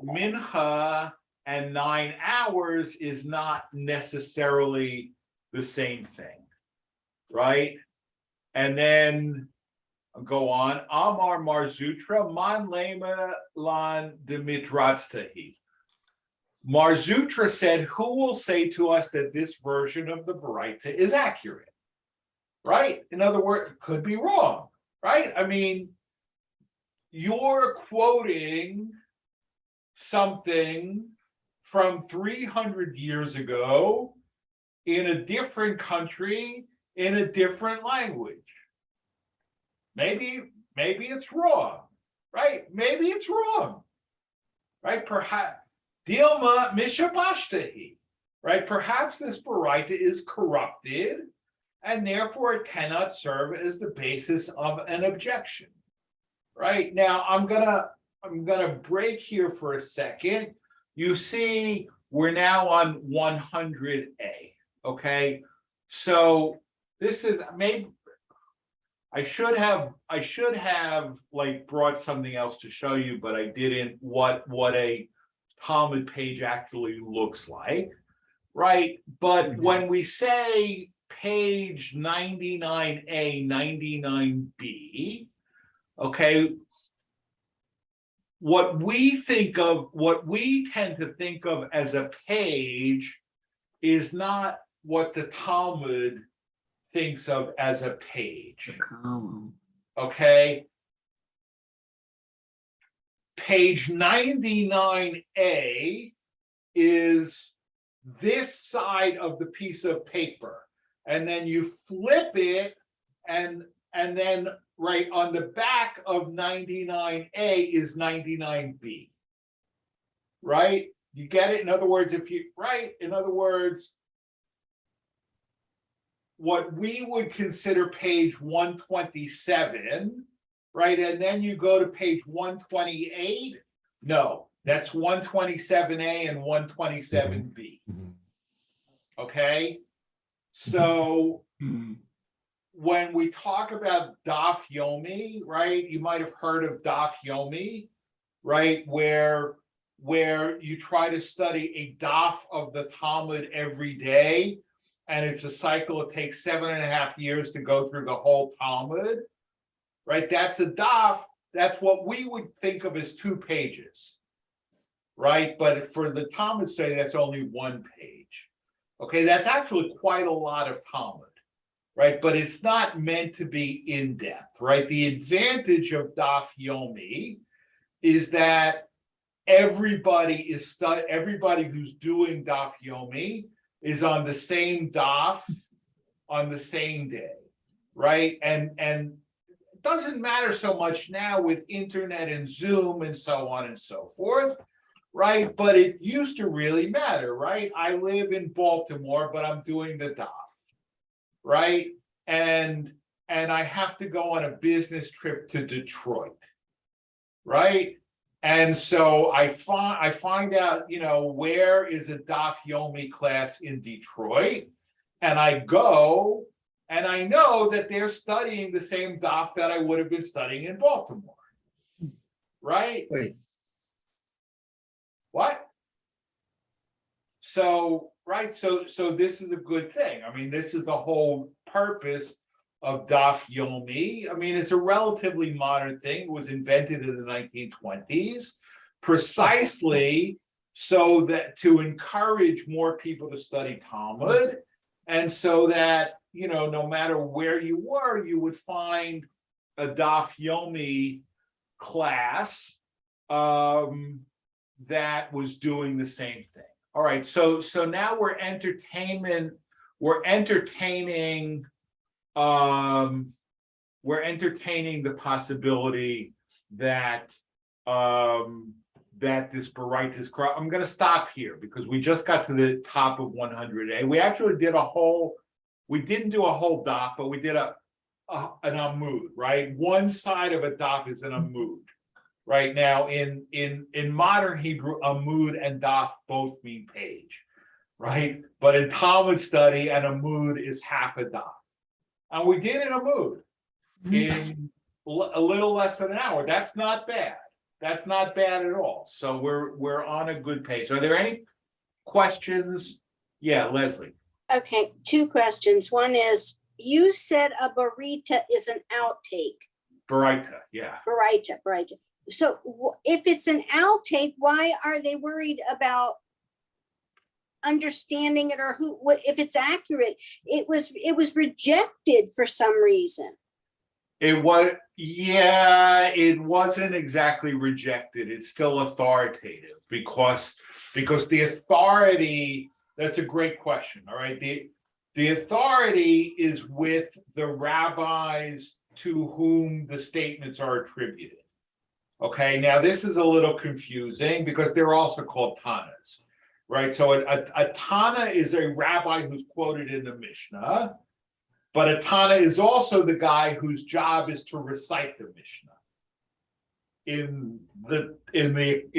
mincha and 9 hours is not necessarily the same thing, right? And then go on. Amar Marzutra man lema lan demitratztahi. Marzutra said, who will say to us that this version of the Baraita is accurate? Right? In other words, it could be wrong, right? I mean, you're quoting something from 300 years ago in a different country, in a different language. Maybe it's wrong, right? Maybe it's wrong, right? Perhaps Dilma mishabashtahi, right? Perhaps this Baraita is corrupted, and therefore it cannot serve as the basis of an objection, right? Now I'm gonna break here for a second. You see, we're now on 100A. Okay, so this is maybe I should have like brought something else to show you, but I didn't. What a Talmud page actually looks like, right? But when we say page 99A, 99B, okay, what we tend to think of as a page is not what the Talmud thinks of as a page. Okay. Page 99A is this side of the piece of paper, and then you flip it, and then right on the back of 99A is 99B. Right? You get it? In other words, what we would consider page 127, right? And then you go to page 128. No, that's 127A and 127B. Okay. So when we talk about Daf Yomi, right? You might have heard of Daf Yomi, right? Where you try to study a daf of the Talmud every day, and it's a cycle. It takes 7.5 years to go through the whole Talmud, right? That's a daf. That's what we would think of as 2 pages, right? But for the Talmud study, that's only 1 page. Okay, that's actually quite a lot of Talmud, right? But it's not meant to be in depth, right? The advantage of Daf Yomi is that everybody who's doing Daf Yomi is on the same daf on the same day, right? And it doesn't matter so much now with internet and Zoom and so on and so forth, right? But it used to really matter, right? I live in Baltimore, but I'm doing the daf, right? And I have to go on a business trip to Detroit, right? And so I find out, where is a Daf Yomi class in Detroit, and I go, and I know that they're studying the same daf that I would have been studying in Baltimore, right? Wait, What? So, right, so this is a good thing. I mean, this is the whole purpose of Daf Yomi. I mean, it's a relatively modern thing. It was invented in the 1920s, precisely so that to encourage more people to study Talmud, and so that, no matter where you were, you would find a Daf Yomi class that was doing the same thing. All right, so now we're entertaining the possibility that that this Baraita is corrupt. I'm going to stop here because we just got to the top of 100A. We actually did we didn't do a whole daf, but we did an amud, right? One side of a daf is an amud. Right now, in modern Hebrew, amud and daf both mean page, right? But in Talmud study, an amud is half a daf. And we did an amud in a little less than an hour. That's not bad. That's not bad at all. So we're on a good pace. Are there any questions? Yeah, Leslie. Okay, two questions. One is, you said a barita is an outtake. Baraita, yeah. Baraita. So if it's an outtake, why are they worried about understanding it, or if it's accurate? It was rejected for some reason. It wasn't exactly rejected. It's still authoritative because the authority, that's a great question. All right. The authority is with the rabbis to whom the statements are attributed. Okay. Now this is a little confusing because they're also called Tanas, right? So a Tana is a rabbi who's quoted in the Mishnah. But a Tana is also the guy whose job is to recite the Mishnah in the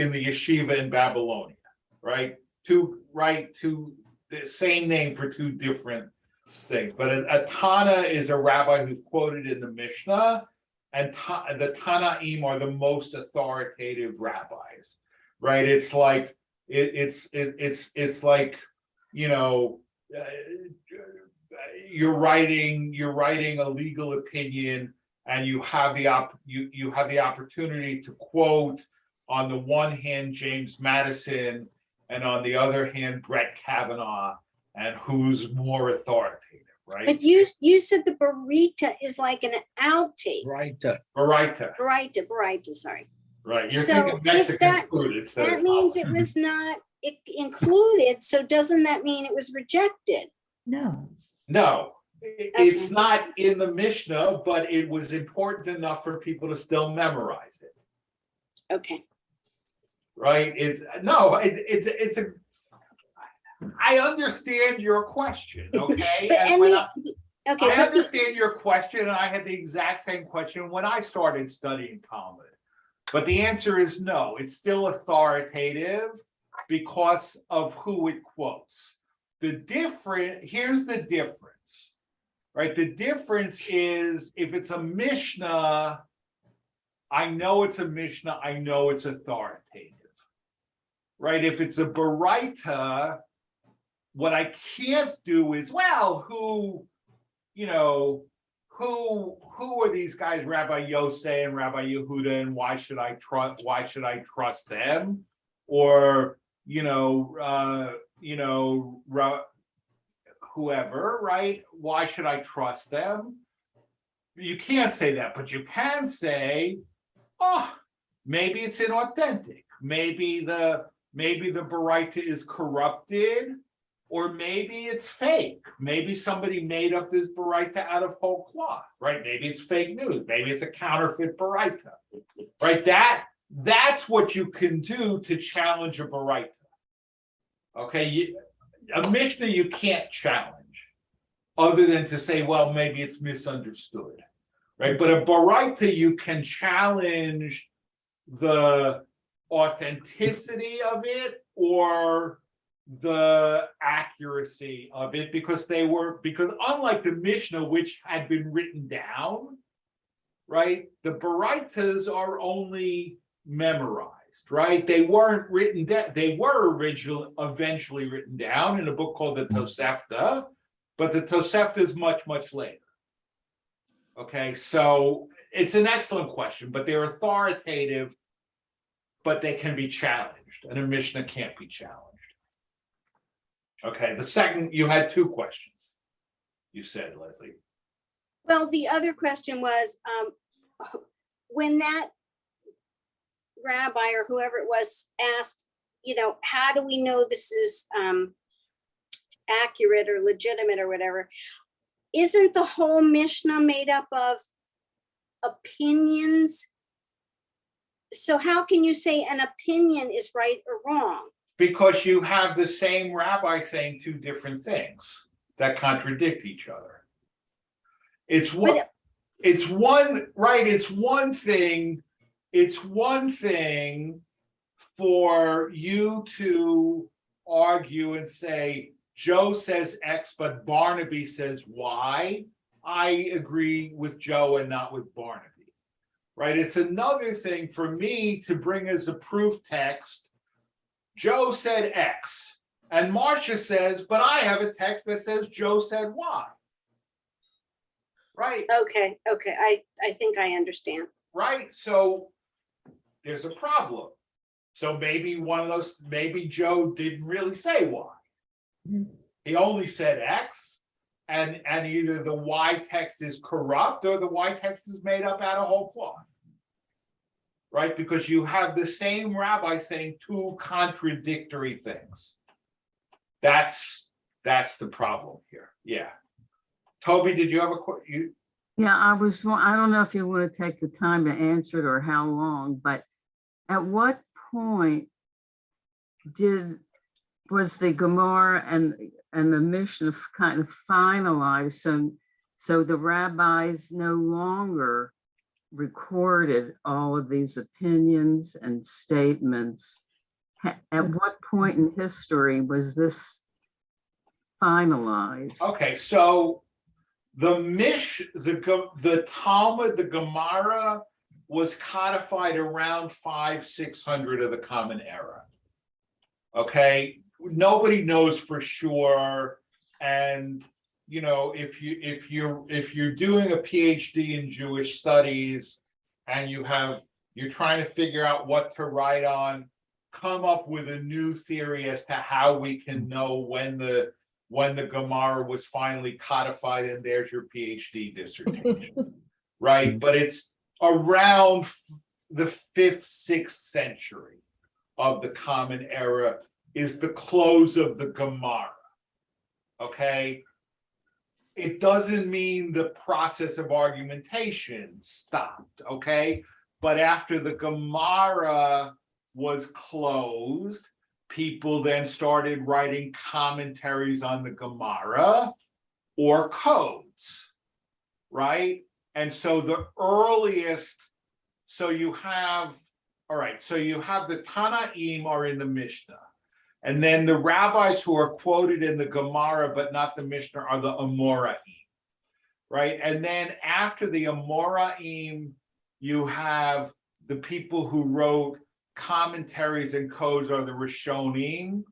yeshiva in Babylonia, right? To the same name for two different things. But a Tana is a rabbi who's quoted in the Mishnah, and the Tanaim are the most authoritative rabbis, right? It's like it's like, you know. You're writing a legal opinion, and you have the opportunity to quote, on the one hand, James Madison, and on the other hand, Brett Kavanaugh, and who's more authoritative, right? But you said the barita is like an outtake. Baraita, sorry. Right. You're So thinking Mexican food. That means it was not included. So doesn't that mean it was rejected? No, it's not in the Mishnah, but it was important enough for people to still memorize it. Okay. Right? I understand your question, okay? I understand your question, and I had the exact same question when I started studying Talmud. But the answer is no, it's still authoritative because of who it quotes. Here's the difference, right? The difference is, if it's a Mishnah, I know it's a Mishnah, I know it's authoritative, right? If it's a Baraita, what I can't do is, well, who are these guys, Rabbi Yosei and Rabbi Yehuda, and why should I trust them? Or, whoever, right? Why should I trust them? You can't say that, but you can say, oh, maybe it's inauthentic. Maybe the Baraita is corrupted, or maybe it's fake. Maybe somebody made up this Baraita out of whole cloth, right? Maybe it's fake news. Maybe it's a counterfeit Baraita, right? That's what you can do to challenge a Baraita. Okay, a Mishnah you can't challenge, other than to say, well, maybe it's misunderstood, right? But a Baraita you can challenge the authenticity of it or the accuracy of it, because unlike the Mishnah, which had been written down, right? The Baraitas are only memorized. Right? They weren't written down. They were eventually written down in a book called the Tosefta, but the Tosefta is much, much later. Okay, so it's an excellent question, but they're authoritative, but they can be challenged, and a Mishnah can't be challenged. Okay, the second, you had two questions, you said, Leslie. Well, the other question was, when that rabbi or whoever it was asked, how do we know this is accurate or legitimate or whatever? Isn't the whole Mishnah made up of opinions So how can you say an opinion is right or wrong? Because you have the same rabbi saying two different things that contradict each other. It's one, But- it's one, right, it's one thing for you to argue and say, Joe says X, but Barnaby says Y. I agree with Joe and not with Barnaby. Right? It's another thing for me to bring as a proof text, Joe said X, and Marcia says, but I have a text that says Joe said Y. Right? Okay, I think I understand. Right? So there's a problem. So maybe maybe Joe didn't really say Y. He only said X, and either the Y text is corrupt or the Y text is made up out of whole cloth. Right? Because you have the same rabbi saying two contradictory things. That's the problem here. Yeah. Toby, did you have a question? Yeah, I don't know if you want to take the time to answer it or how long, but at what point was the Gemara and the Mishnah kind of finalized? So the rabbis no longer recorded all of these opinions and statements. At what point in history was this finalized? Okay, so the Talmud, the Gemara was codified around 500-600 of the Common Era. Okay, nobody knows for sure, and you know, if you're doing a PhD in Jewish studies and you're trying to figure out what to write on, come up with a new theory as to how we can know when the Gemara was finally codified, and there's your PhD dissertation. Right? But it's around the 5th, 6th century of the Common Era is the close of the Gemara. Okay? It doesn't mean the process of argumentation stopped, okay? But after the Gemara was closed, people then started writing commentaries on the Gemara or codes, right? And so the earliest, so you have the Tanaim are in the Mishnah. And then the rabbis who are quoted in the Gemara, but not the Mishnah, are the Amoraim, right? And then after the Amoraim, you have the people who wrote commentaries and codes are the Rishonim,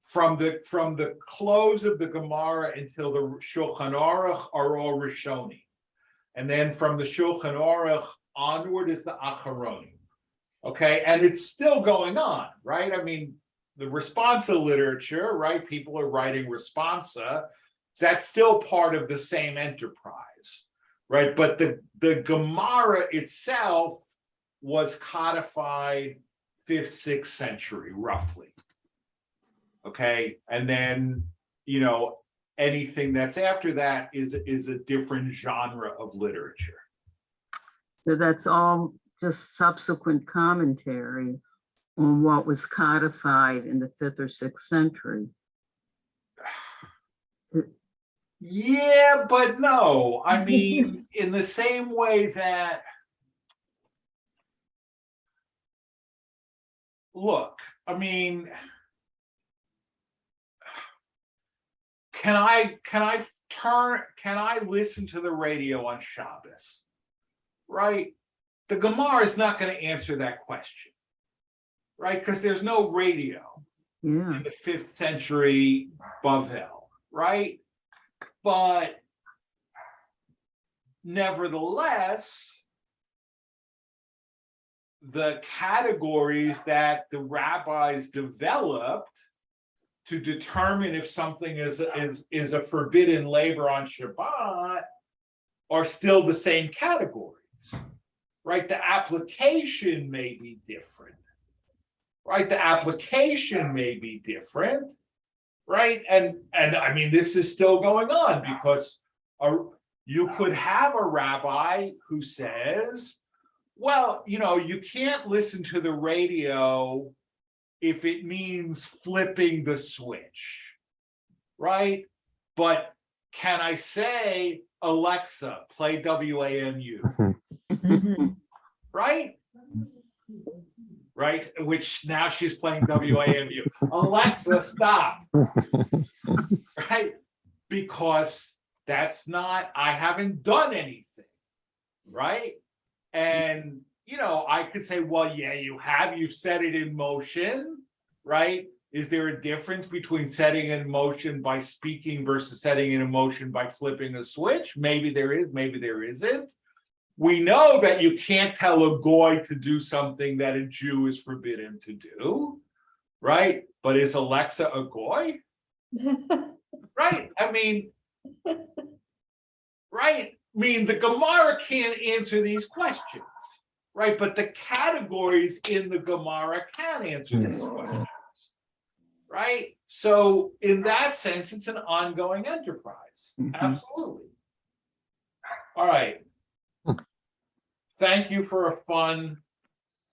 from the close of the Gemara until the Shulchan Aruch are all Rishonim. And then from the Shulchan Aruch onward is the Acharonim. Okay, and it's still going on, right? I mean, the responsa literature, right? People are writing responsa. That's still part of the same enterprise, right? But the Gemara itself was codified 5th, 6th century, roughly. Okay, and then, you know, anything that's after that is a different genre of literature. So that's all just subsequent commentary on what was codified in the 5th or 6th century. Yeah, but no. I mean, in the same way that, look, I mean, can I listen to the radio on Shabbos? Right? The Gemara is not going to answer that question, right? Because there's no radio in the 5th century Bavel, right? But nevertheless, the categories that the rabbis developed to determine if something is a forbidden labor on Shabbat are still the same categories. Right, the application may be different. Right, the application may be different. Right, and I mean, this is still going on because you could have a rabbi who says, Well, you can't listen to the radio if it means flipping the switch, right? But can I say, Alexa, play WAMU, Mhm. right? Right, which now she's playing WAMU. Alexa, stop, right? Because I haven't done anything, right? And, I could say, well, yeah, you've set it in motion, right? Is there a difference between setting it in motion by speaking versus setting it in motion by flipping a switch? Maybe there is, maybe there isn't. We know that you can't tell a goy to do something that a Jew is forbidden to do, right? But is Alexa a goy? Right? Right? The Gemara can't answer these questions, right? But the categories in the Gemara can answer these questions, right? So in that sense, it's an ongoing enterprise. Mhm. Absolutely. All right. Thank you for a fun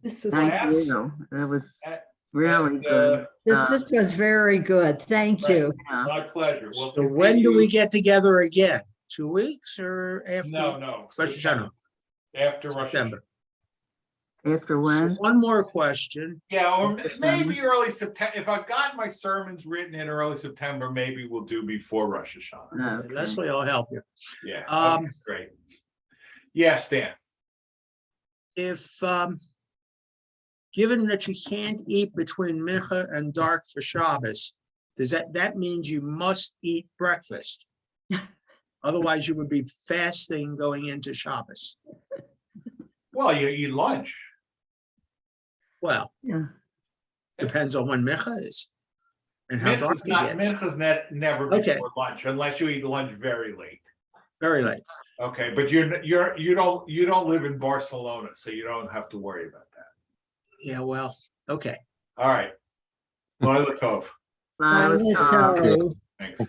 This is, Thank Class. you. That was and, really and, good. this was very good. Thank Right. you. Yeah. my pleasure. We'll So when do we continue- get together again? 2 weeks or after? No. Rosh September. Hashanah. After Rosh September. Hashanah. After So when? one more question. Yeah, or December. maybe early September. If I've got my sermons written in early September, maybe we'll do before Rosh Hashanah. Okay. Leslie, I'll help you. Yeah, Um, okay, great. Yes, Dan. If, given that you can't eat between mincha and dark for Shabbos, that means you must eat breakfast? Otherwise, you would be fasting going into Shabbos. Well, you eat lunch. Well, Yeah. depends on when mincha is and how dark it gets. Mincha's never Okay. before lunch unless you eat lunch very late. Very late. Okay, but you don't live in Barcelona, so you don't have to worry about that. Yeah, well, okay. All right. Laila Tov. Bye. Bye, Tov. Thanks.